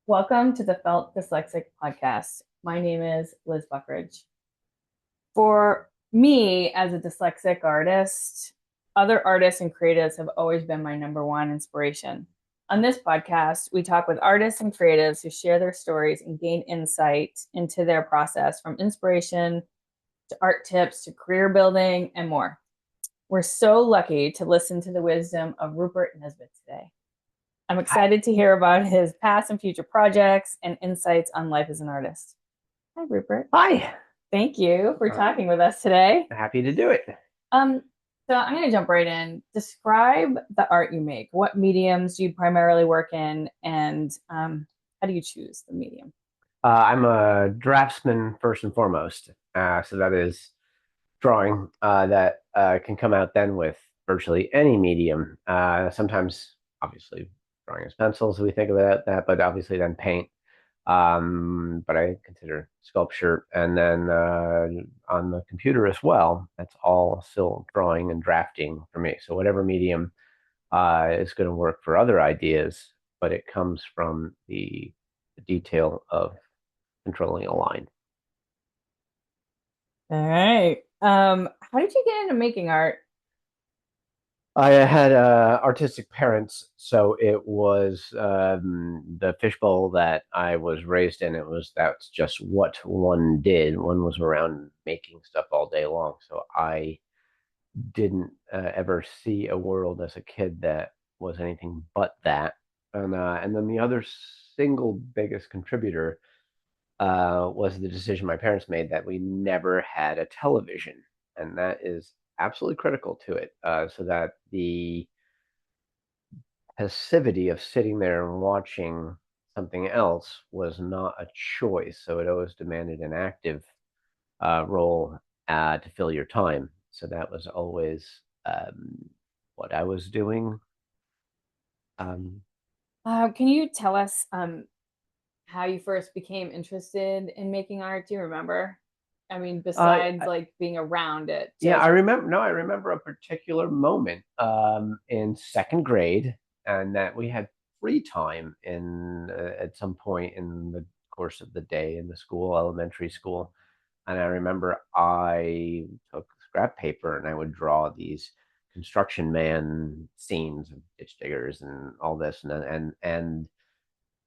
Welcome to the Felt Dyslexic podcast. My name is Liz Buckridge. For me, as a dyslexic artist, other artists and creatives have always been my number one inspiration. On this podcast, we talk with artists and creatives who share their stories and gain insight into their process from inspiration to art tips to career building and more. We're so lucky to listen to the wisdom of Rupert Nesbitt today. I'm Hi. excited to hear about his past and future projects and insights on life as an artist. Hi, Rupert. Hi. Thank you for Uh, talking with us today. Happy to do it. Um, so I'm going to jump right in. Describe the art you make. What mediums do you primarily work in, and how do you choose the medium? I'm a draftsman first and foremost. So that is drawing that can come out then with virtually any medium. Sometimes, obviously, drawing as pencils, we think about that, but obviously then paint. But I consider sculpture and then on the computer as well. That's all still drawing and drafting for me. So whatever medium is going to work for other ideas, but it comes from the detail of controlling a line. All right. How did you get into making art? I had artistic parents, so it was the fishbowl that I was raised in. That's just what one did. One was around making stuff all day long, so I didn't ever see a world as a kid that was anything but that. And then the other single biggest contributor was the decision my parents made that we never had a television, and that is absolutely critical to it. So that the passivity of sitting there and watching something else was not a choice. So it always demanded an active role to fill your time. So that was always what I was doing. Um, Can you tell us how you first became interested in making art? Do you remember? I mean, uh, besides like being around it, yeah, just I remember. No, I remember a particular moment in second grade, and that we had free time in at some point in the course of the day in the school, elementary school. And I remember I took scrap paper and I would draw these construction man scenes of ditch diggers and all this. And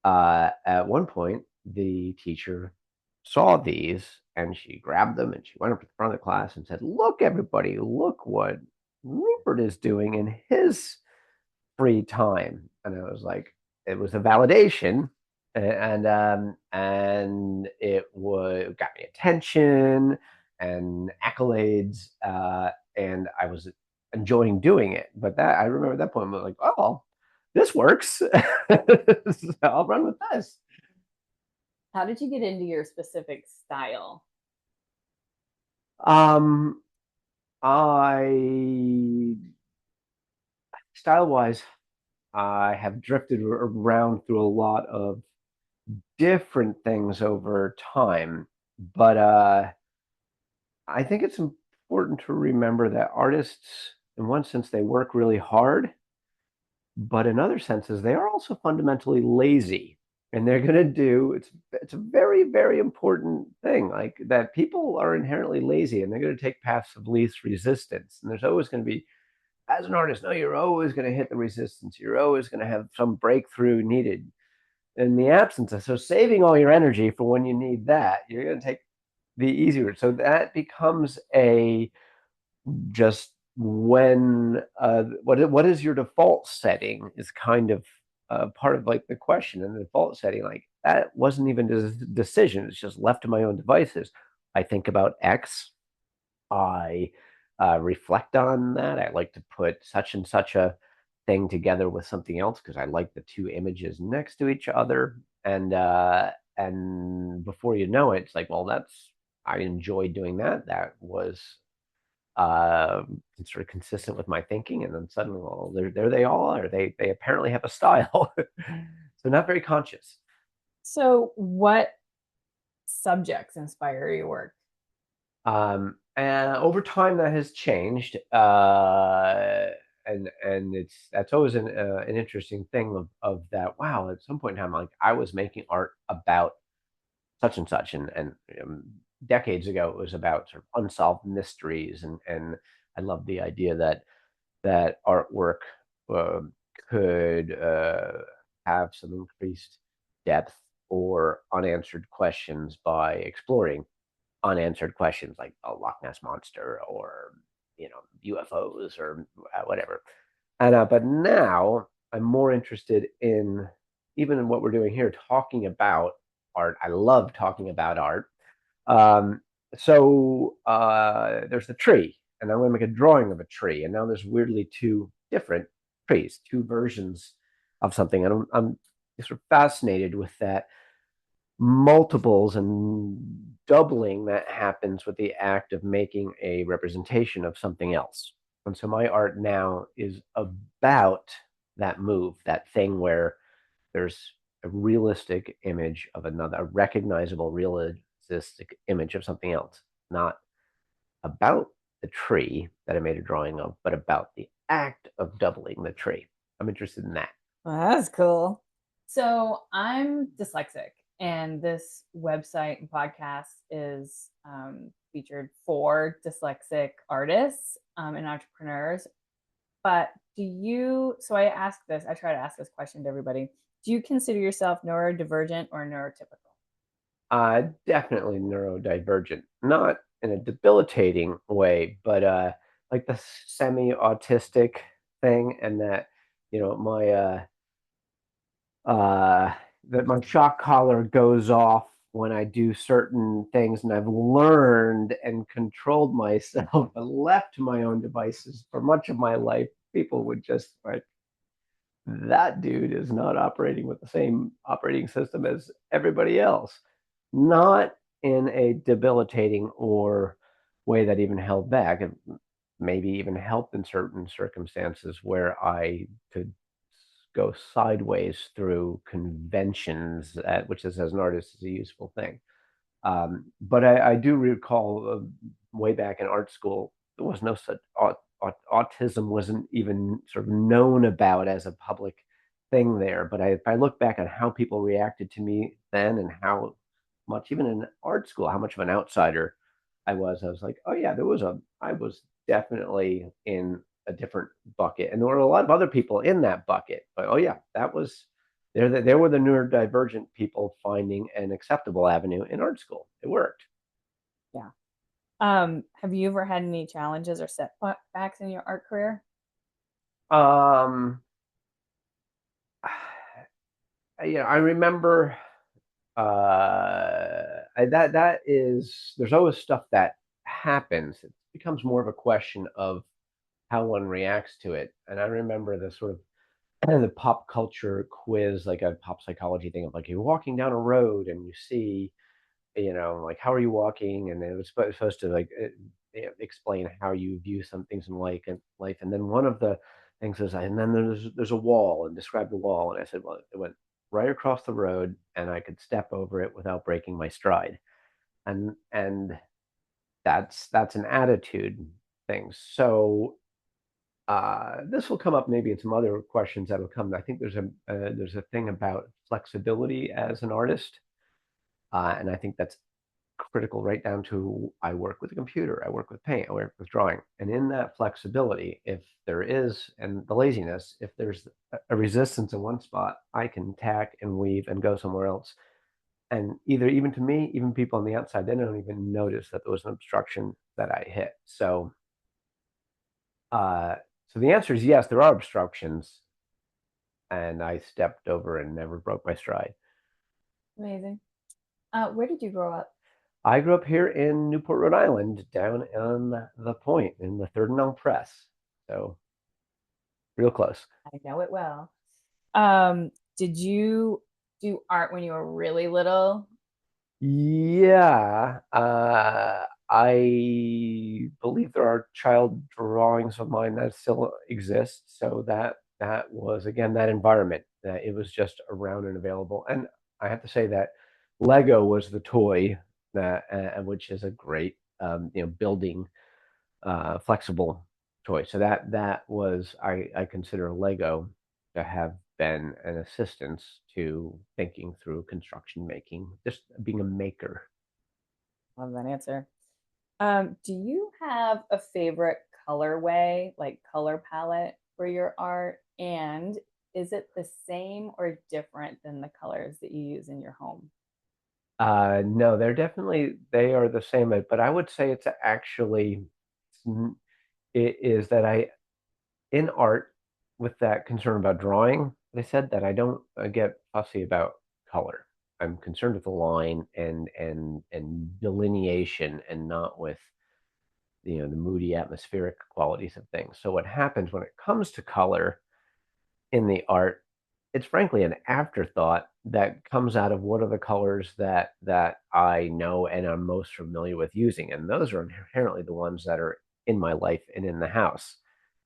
at one point, the teacher saw these and she grabbed them and she went up to the front of the class and said, "Look, everybody, look what Rupert is doing in his free time." And I was like, it was a validation, and it would got me attention and accolades, and I was enjoying doing it. But that I remember at that point I was like, oh, this works. So I'll run with this. how did you get into your specific style? Um, I style wise, I have drifted around through a lot of different things over time, but I think it's important to remember that artists, in one sense, they work really hard, but in other senses, they are also fundamentally lazy. And they're going to do it's a very, very important thing, like that people are inherently lazy and they're going to take paths of least resistance. And there's always going to be, as an artist, no, you're always going to hit the resistance. You're always going to have some breakthrough needed in the absence of. So saving all your energy for when you need that, you're going to take the easy route. So that becomes a just when what is your default setting is kind of part of like the question. And the default setting, like that wasn't even a decision, it's just left to my own devices. I think about X, I reflect on that. I like to put such and such a thing together with something else because I like the two images next to each other. And before you know it, it's like, well, that's I enjoyed doing that. That was uh, sort of consistent with my thinking. And then suddenly, well, there they all are. They apparently have a style, so not very conscious. So, what subjects inspire your work? And over time, that has changed. and that's always an interesting thing of that. Wow, at some point in time, like I was making art about such and such, and decades ago it was about sort of unsolved mysteries, and I love the idea that artwork uh, could have some increased depth or unanswered questions by exploring unanswered questions like a Loch Ness monster or UFOs or whatever. And but now I'm more interested in even in what we're doing here, talking about art. I love talking about art. Um, so there's the tree, and I'm going to make a drawing of a tree. And now there's weirdly two different trees, two versions of something. And I'm sort of fascinated with that multiples and doubling that happens with the act of making a representation of something else. And so my art now is about that move, that thing where there's a realistic image of another, a recognizable realistic image of something else, not about the tree that I made a drawing of, but about the act of doubling the tree. I'm interested in that. Well, that's cool. So I'm dyslexic, and this website and podcast is featured for dyslexic artists and entrepreneurs. But I ask this, I try to ask this question to everybody. Do you consider yourself neurodivergent or neurotypical? Definitely neurodivergent, not in a debilitating way, but like the semi-autistic thing, and that my that my shock collar goes off when I do certain things, and I've learned and controlled myself and left to my own devices for much of my life. People would just like, that dude is not operating with the same operating system as everybody else. Not in a debilitating or way that even held back. It maybe even helped in certain circumstances where I could go sideways through conventions, which is as an artist is a useful thing. But I do recall way back in art school, there was no such autism wasn't even sort of known about as a public thing there. But if I look back on how people reacted to me then and how much, even in art school, how much of an outsider I was like, oh yeah, I was definitely in a different bucket, and there were a lot of other people in that bucket. But oh yeah, that was there were the neurodivergent people finding an acceptable avenue in art school. It worked. Yeah. Have you ever had any challenges or setbacks in your art career? Um, I remember that is there's always stuff that happens. It becomes more of a question of how one reacts to it. And I remember the sort of the pop culture quiz, like a pop psychology thing of like you're walking down a road and you see like how are you walking, and it was supposed to like explain how you view some things in life, and then one of the things is, and then there's a wall, and describe the wall, and I said, well, it went right across the road, and I could step over it without breaking my stride, and that's an attitude thing. So this will come up maybe in some other questions that will come. I think there's a thing about flexibility as an artist, and I think that's critical right down to I work with a computer, I work with paint, I work with drawing. And in that flexibility, if there is, and the laziness, if there's a resistance in one spot, I can tack and weave and go somewhere else. And either even to me, even people on the outside, they don't even notice that there was an obstruction that I hit. Uh, so the answer is yes, there are obstructions, and I stepped over and never broke my stride. Amazing. Where did you grow up? I grew up here in Newport, Rhode Island, down on the Point in the Third and Elm Press. So real close. I know it well. Did you do art when you were really little? Yeah, I believe there are child drawings of mine that still exist. So that was again that environment that it was just around and available. And I have to say that Lego was the toy that which is a great building flexible choice. So that was I consider Lego to have been an assistance to thinking through construction making, just being a maker. Love that answer. Do you have a favorite colorway, like color palette for your art? And is it the same or different than the colors that you use in your home? No, they are the same, but I would say it's actually it is that I in art with that concern about drawing, they said that I don't get fussy about color. I'm concerned with the line and delineation and not with the moody atmospheric qualities of things. So what happens when it comes to color in the art, it's frankly an afterthought that comes out of what are the colors that I know and I'm most familiar with using. And those are inherently the ones that are in my life and in the house.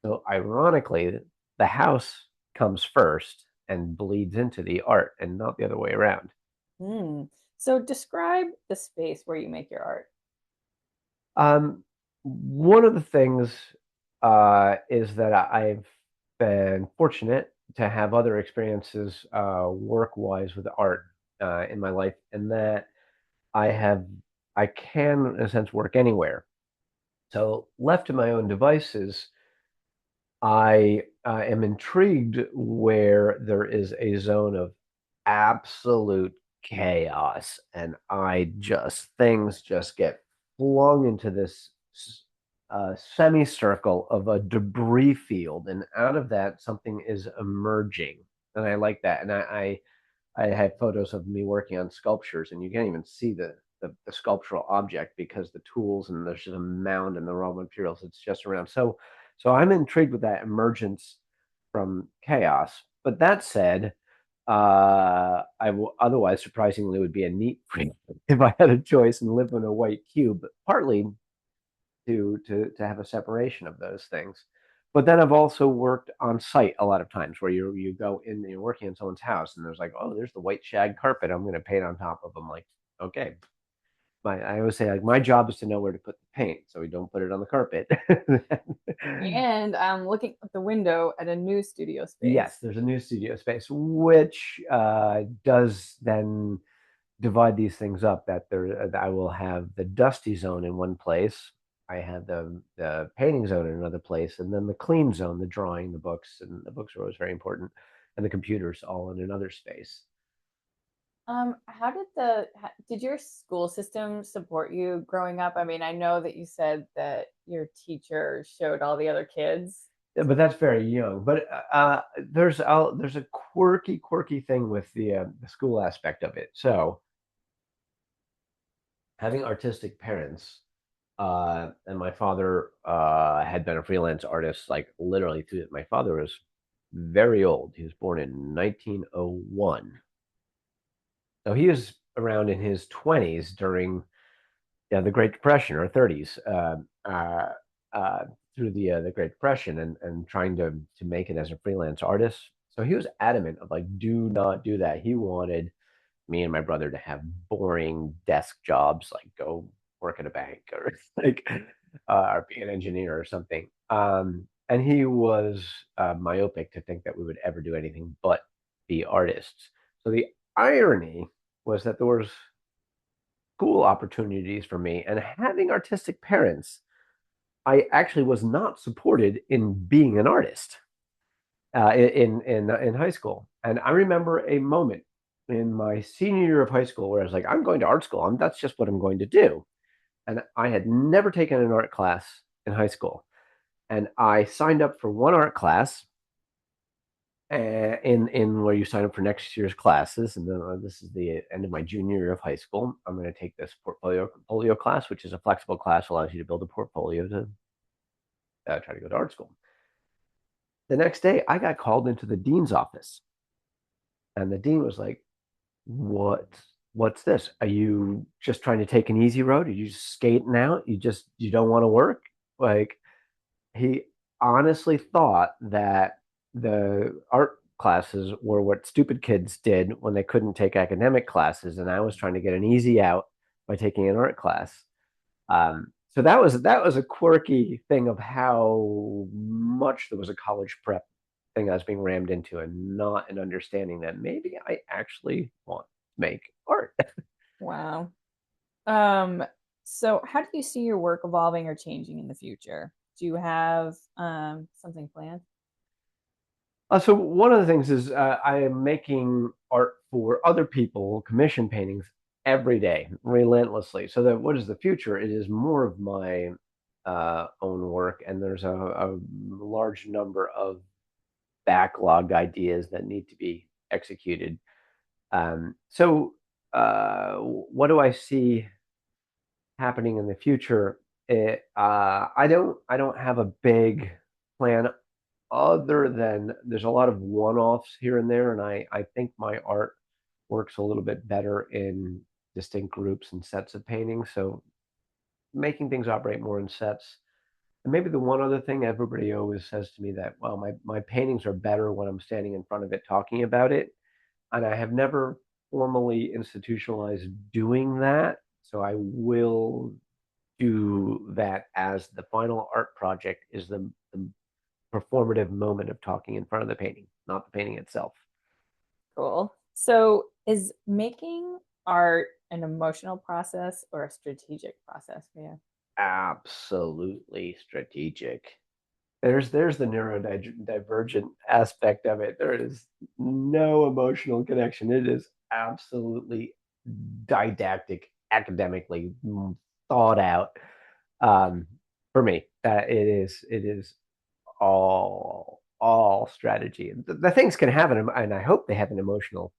So ironically, the house comes first and bleeds into the art and not the other way around. Hmm. So describe the space where you make your art. One of the things is that I've been fortunate to have other experiences work-wise with art in my life, and that I have I can, in a sense, work anywhere. So left to my own devices, I am intrigued where there is a zone of absolute chaos, and I just things just get flung into this semicircle of a debris field, and out of that something is emerging, and I like that. And I have photos of me working on sculptures, and you can't even see the sculptural object because the tools and there's just a mound and the raw materials. It's just around. So I'm intrigued with that emergence from chaos. But that said, otherwise surprisingly would be a neat freak if I had a choice and live in a white cube, partly to have a separation of those things. But then I've also worked on site a lot of times where you go in and you're working in someone's house and there's like, oh, there's the white shag carpet. I'm going to paint on top of them. Like, okay. I always say like my job is to know where to put the paint, so we don't put it on the carpet. And I'm looking out the window at a new studio Yes, space. there's a new studio space, which does then divide these things up. That I will have the dusty zone in one place. I have the painting zone in another place, and then the clean zone, the drawing, the books, and the books are always very important, and the computers all in another space. How did did your school system support you growing up? I mean, I know that you said that your teacher showed all the other kids. But that's very young. But there's a quirky thing with the school aspect of it. So having artistic parents, and my father had been a freelance artist, like literally through. My father was very old. He was born in 1901, so he was around in his 20s during the Great Depression or 30s. Uh, through the Great Depression and trying to make it as a freelance artist. So he was adamant of like, do not do that. He wanted me and my brother to have boring desk jobs, like go work at a bank or like or be an engineer or something. And he was myopic to think that we would ever do anything but be artists. So the irony was that there was cool opportunities for me, and having artistic parents I actually was not supported in being an artist in high school. And I remember a moment in my senior year of high school where I was like, I'm going to art school. That's just what I'm going to do. And I had never taken an art class in high school. And I signed up for one art class in where you sign up for next year's classes. And then this is the end of my junior year of high school. I'm going to take this portfolio class, which is a flexible class, allows you to build a portfolio to try to go to art school. The next day, I got called into the dean's office, and the dean was like, "What? What's this? Are you just trying to take an easy road? Are you just skating out? You don't want to work?" Like he honestly thought that the art classes were what stupid kids did when they couldn't take academic classes, and I was trying to get an easy out by taking an art class. So that was a quirky thing of how much there was a college prep thing I was being rammed into, and not an understanding that maybe I actually want to make art. Wow. Um, so how do you see your work evolving or changing in the future? Do you have something planned? So one of the things is I am making art for other people, commission paintings every day, relentlessly. So that what is the future? It is more of my own work, and there's a large number of backlogged ideas that need to be executed. What do I see happening in the future? I don't have a big plan other than there's a lot of one-offs here and there, and I think my art works a little bit better in distinct groups and sets of paintings. So making things operate more in sets. And maybe the one other thing everybody always says to me that, well, my paintings are better when I'm standing in front of it talking about it. And I have never formally institutionalized doing that. So I will do that as the final art project is the performative moment of talking in front of the painting, not the painting itself. Cool. So is making art an emotional process or a strategic process for you? Absolutely strategic. There's the neurodivergent aspect of it. There is no emotional connection. It is absolutely didactic, academically thought out. Um, for me, that it is all strategy. The things can have an, and I hope they have an emotional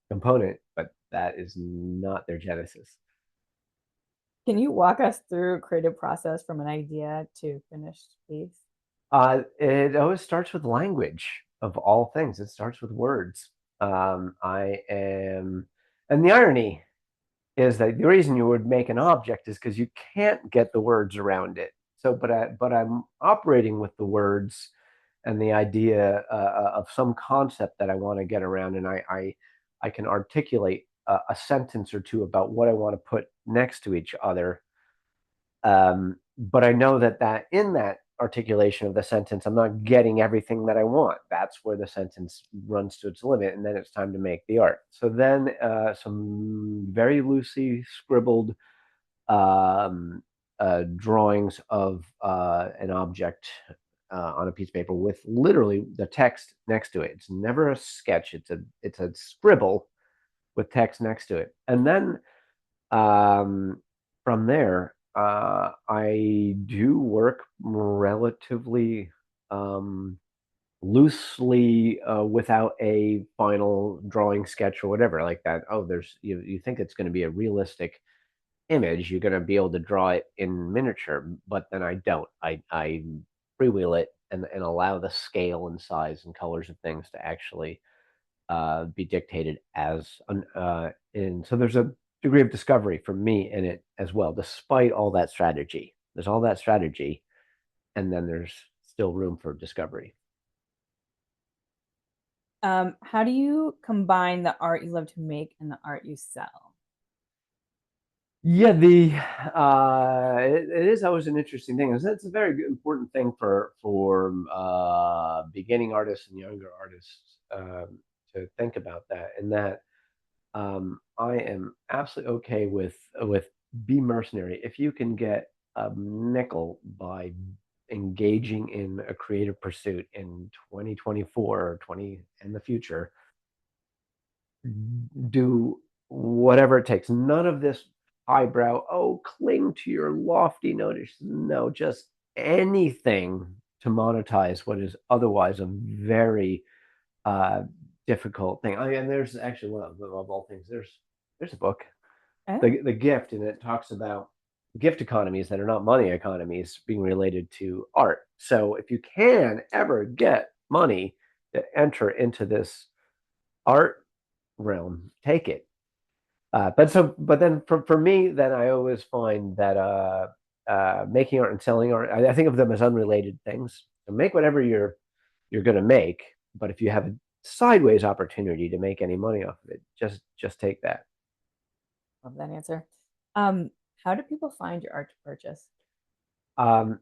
component, but that is not their genesis. Can you walk us through a creative process from an idea to finished piece? It always starts with language of all things. It starts with words. I am, and the irony is that the reason you would make an object is because you can't get the words around it. So, but I'm operating with the words and the idea of some concept that I want to get around, and I can articulate a sentence or two about what I want to put next to each other. But I know that in that articulation of the sentence, I'm not getting everything that I want. That's where the sentence runs to its limit, and then it's time to make the art. So then some very loosely scribbled um, drawings of an object on a piece of paper with literally the text next to it. It's never a sketch. It's a scribble with text next to it, and then from there, I do work relatively um, loosely without a final drawing sketch or whatever like that. Oh, you think it's going to be a realistic image, you're going to be able to draw it in miniature, but then I don't. I freewheel it and allow the scale and size and colors of things to actually be dictated as in. So there's a degree of discovery for me in it as well, despite all that strategy. There's all that strategy, and then there's still room for discovery. How do you combine the art you love to make and the art you sell? Yeah, it is always an interesting thing. It's a very important thing for beginning artists and younger artists to think about that. And that I am absolutely okay with be mercenary. If you can get a nickel by engaging in a creative pursuit in 2024 or 20 in the future, do whatever it takes. None of this highbrow, oh, cling to your lofty notice. No, just anything to monetize what is otherwise a very uh, difficult thing. And there's actually one of all things. There's a book, Eh? the gift, and it talks about gift economies that are not money economies being related to art. So if you can ever get money to enter into this art realm, take it. But then for me, then I always find that making art and selling art, I think of them as unrelated things. So make whatever you're going to make, but if you have a sideways opportunity to make any money off of it, just take that. Love that answer. Um, how do people find your art to purchase? And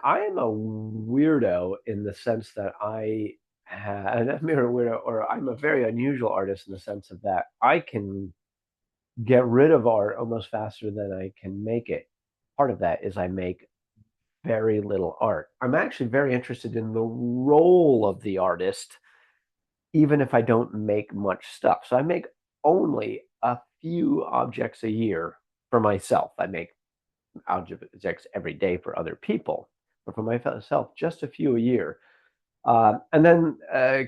I am a weirdo in the sense that I have, and I'm a weirdo, or I'm a very unusual artist in the sense of that I can get rid of art almost faster than I can make it. Part of that is I make very little art. I'm actually very interested in the role of the artist, even if I don't make much stuff. So I make only a few objects a year for myself. I make objects every day for other people, but for myself, just a few a year. And then,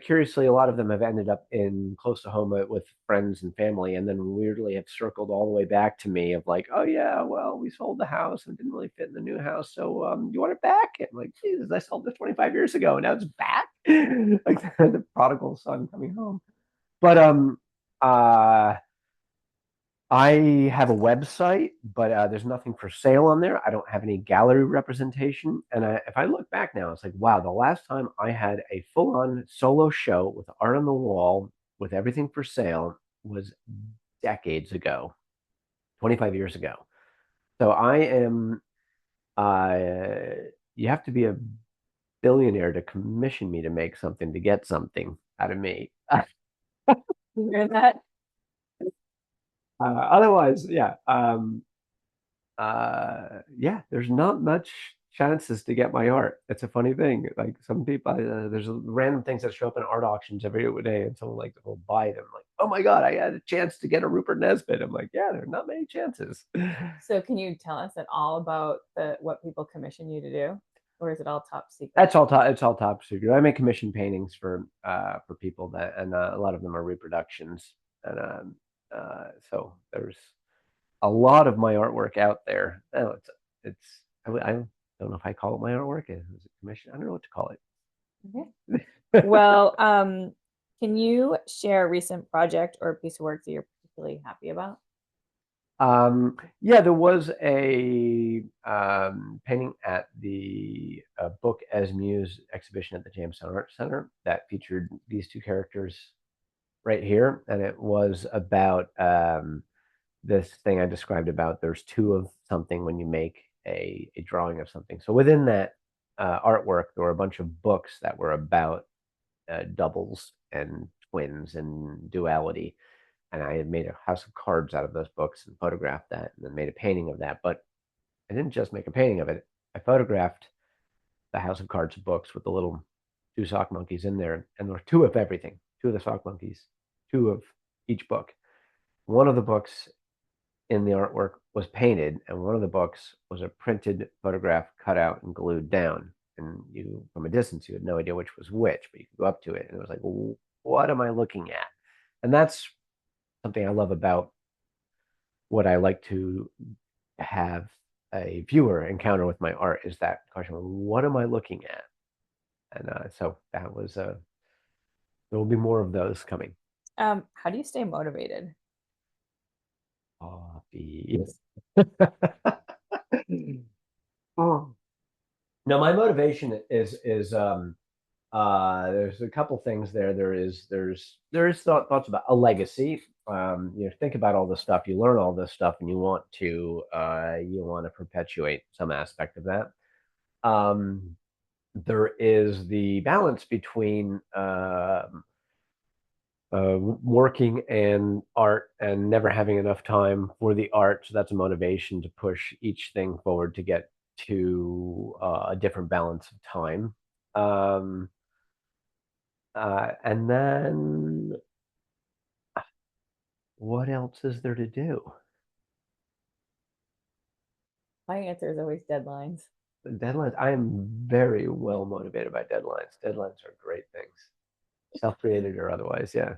curiously, a lot of them have ended up in close to home with friends and family, and then weirdly have circled all the way back to me of like, oh yeah, well, we sold the house and it didn't really fit in the new house, so you want it back? And I'm like, Jesus, I sold this 25 years ago, and now it's back, like the prodigal son coming home. But uh, I have a website, but there's nothing for sale on there. I don't have any gallery representation. And if I look back now, it's like, wow, the last time I had a full on solo show with art on the wall with everything for sale was decades ago, 25 years ago. So I am, you have to be a billionaire to commission me to make something to get something out of me. You hear that? Otherwise, yeah. Yeah, there's not much chances to get my art. It's a funny thing. Like some people, there's random things that show up in art auctions every day, and someone like will buy them. Like, oh my God, I had a chance to get a Rupert Nesbitt. I'm like, yeah, there are not many chances. So can you tell us at all about the what people commission you to do? Or is it all top secret? That's all top. It's all top secret. I make commission paintings for people that, and a lot of them are reproductions, and so there's a lot of my artwork out there. Oh, it's I don't know if I call it my artwork. Is it commission? I don't know what to call Okay. it. Well, can you share a recent project or piece of work that you're particularly happy about? Yeah, there was a painting at the Book as Muse exhibition at the Jamestown Art Center that featured these two characters right here, and it was about this thing I described about there's two of something when you make a drawing of something. So within that artwork, there were a bunch of books that were about doubles and twins and duality. And I had made a house of cards out of those books and photographed that and then made a painting of that. But I didn't just make a painting of it. I photographed the house of cards books with the little two sock monkeys in there. And there were two of everything, two of the sock monkeys, two of each book. One of the books in the artwork was painted, and one of the books was a printed photograph cut out and glued down. And you, from a distance, you had no idea which was which, but you could go up to it, and it was like, well, what am I looking at? And that's something I love about what I like to have a viewer encounter with my art is that question, what am I looking at? And so that was there will be more of those coming. How do you stay motivated? Coffee. Oh. No, my motivation is there's a couple things there. There is thoughts about a legacy. Think about all this stuff. You learn all this stuff, and you want to perpetuate some aspect of that. Um, there is the balance between working and art and never having enough time for the art. So that's a motivation to push each thing forward to get to a different balance of time. Um, and then what else is there to do? My answer is always deadlines. The deadlines. I am very well motivated by deadlines. Deadlines are great things, self-created or otherwise. Yeah.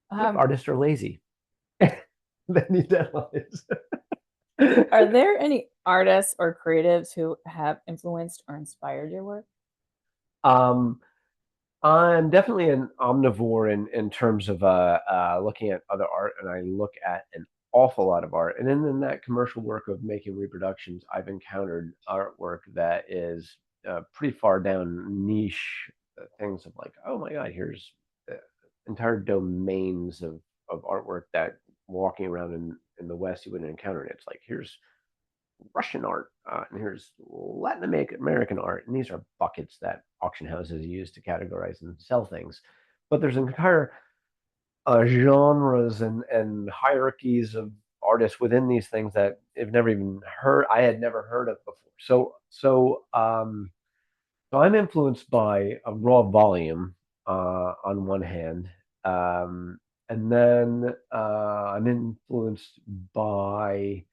What if Um, artists are lazy? They need deadlines. are there any artists or creatives who have influenced or inspired your work? um, I'm definitely an omnivore in terms of looking at other art, and I look at an awful lot of art. And then in that commercial work of making reproductions, I've encountered artwork that is pretty far down niche things of like, oh my God, here's entire domains of artwork that walking around in the West you wouldn't encounter. And it's like, here's Russian art, and here's Latin American art, and these are buckets that auction houses use to categorize and sell things. But there's an entire genres and hierarchies of artists within these things that I've never even heard. I had never heard of before. So I'm influenced by a raw volume on one hand, and then I'm influenced by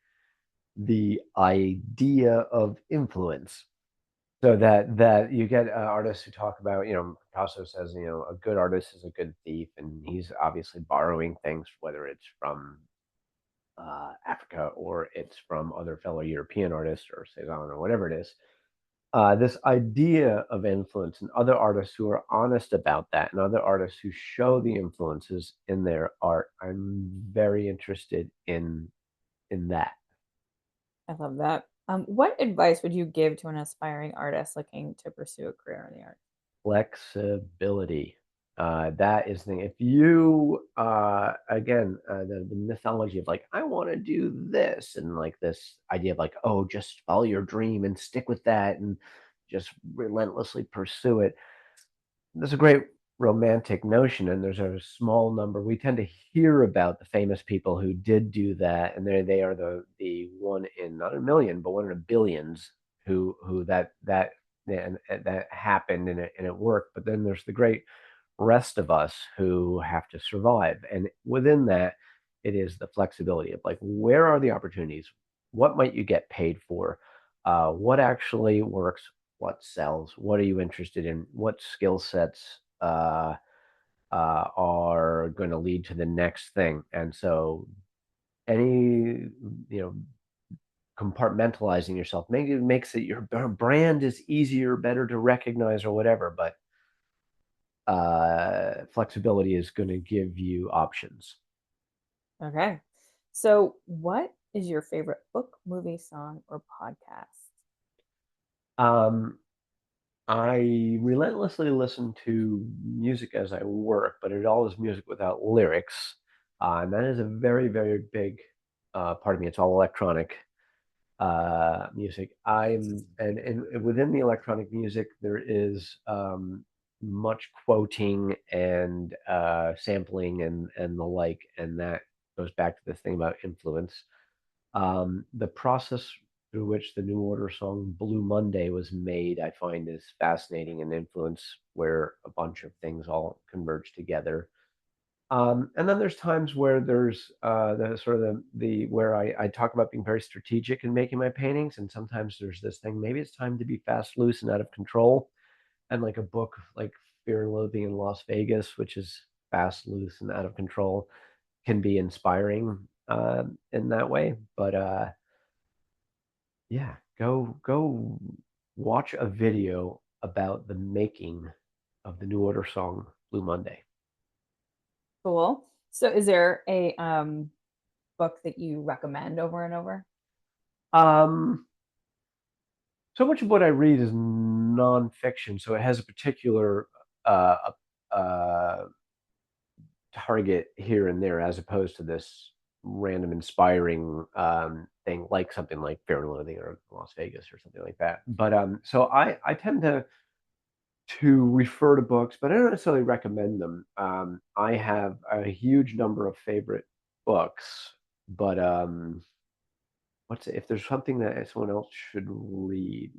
the idea of influence. So that you get artists who talk about, Picasso says, a good artist is a good thief, and he's obviously borrowing things, whether it's from Africa or it's from other fellow European artists or Cezanne or whatever it is. This idea of influence and other artists who are honest about that and other artists who show the influences in their art. I'm very interested in that. I love that. What advice would you give to an aspiring artist looking to pursue a career in the arts? Flexibility. That is the thing. If you again the mythology of like I want to do this and like this idea of like, oh, just follow your dream and stick with that and just relentlessly pursue it. There's a great romantic notion, and there's a small number. We tend to hear about the famous people who did do that, and they are the one in not a million, but one in a billions who that and that happened and it worked. But then there's the great rest of us who have to survive, and within that, it is the flexibility of like where are the opportunities, what might you get paid for, what actually works, what sells, what are you interested in, what skill sets are going to lead to the next thing. And so any, you know, compartmentalizing yourself maybe it makes it your brand is easier, better to recognize or whatever, but flexibility is going to give you options. Okay. So, what is your favorite book, movie, song, or podcast? Um, I relentlessly listen to music as I work, but it all is music without lyrics. And that is a very, very big part of me. It's all electronic music. And within the electronic music, there is much quoting and sampling and the like, and that goes back to this thing about influence. The process through which the New Order song Blue Monday was made, I find is fascinating and influence where a bunch of things all converge together. And then there's times where there's the sort of the where I talk about being very strategic in making my paintings, and sometimes there's this thing, maybe it's time to be fast, loose, and out of control. And like a book like Fear and Loathing in Las Vegas, which is fast, loose, and out of control, can be inspiring in that way. But yeah, go watch a video about the making of the New Order song Blue Monday. Cool. So, is there a book that you recommend over and over? Um, so much of what I read is nonfiction, so it has a particular uh, uh, target here and there, as opposed to this random inspiring thing like something like Fear and Loathing or Las Vegas or something like that. But so I tend to refer to books, but I don't necessarily recommend them. I have a huge number of favorite books, but what's if there's something that someone else should read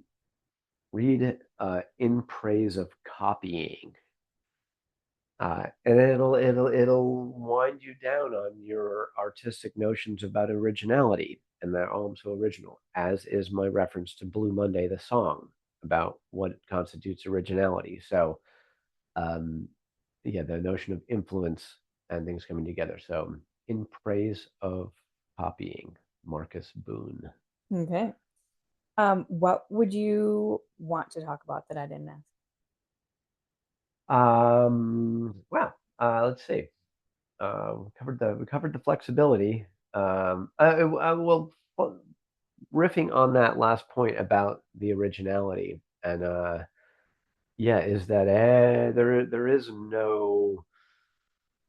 it In Praise of Copying. And it'll wind you down on your artistic notions about originality and that oh I'm so original, as is my reference to Blue Monday, the song about what constitutes originality. So um, yeah, the notion of influence and things coming together. So In Praise of Copying, Marcus Boone. Okay. What would you want to talk about that I didn't ask? Well, let's see. We covered the flexibility. Well, riffing on that last point about the originality, and yeah, is that there is no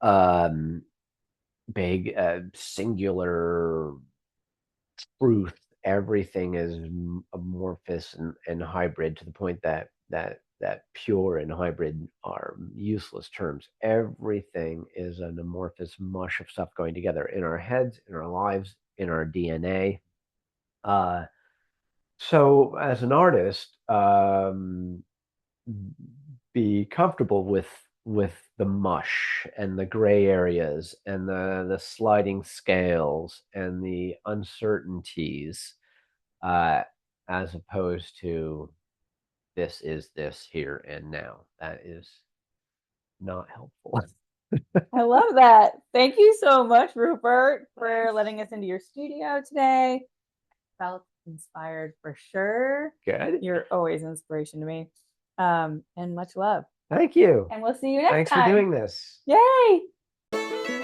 um, big singular truth everything is amorphous and hybrid to the point that pure and hybrid are useless terms. Everything is an amorphous mush of stuff going together in our heads, in our lives, in our DNA. So as an artist, be comfortable with the mush and the gray areas and the sliding scales and the uncertainties, uh, as opposed to this is this here and now. That is not helpful. I love that. Thank you so much, Rupert, for letting us into your studio today. Felt inspired for sure. Good. You're always inspiration to me. And much love. Thank you. And we'll see you next Thanks time. for doing this. Yay!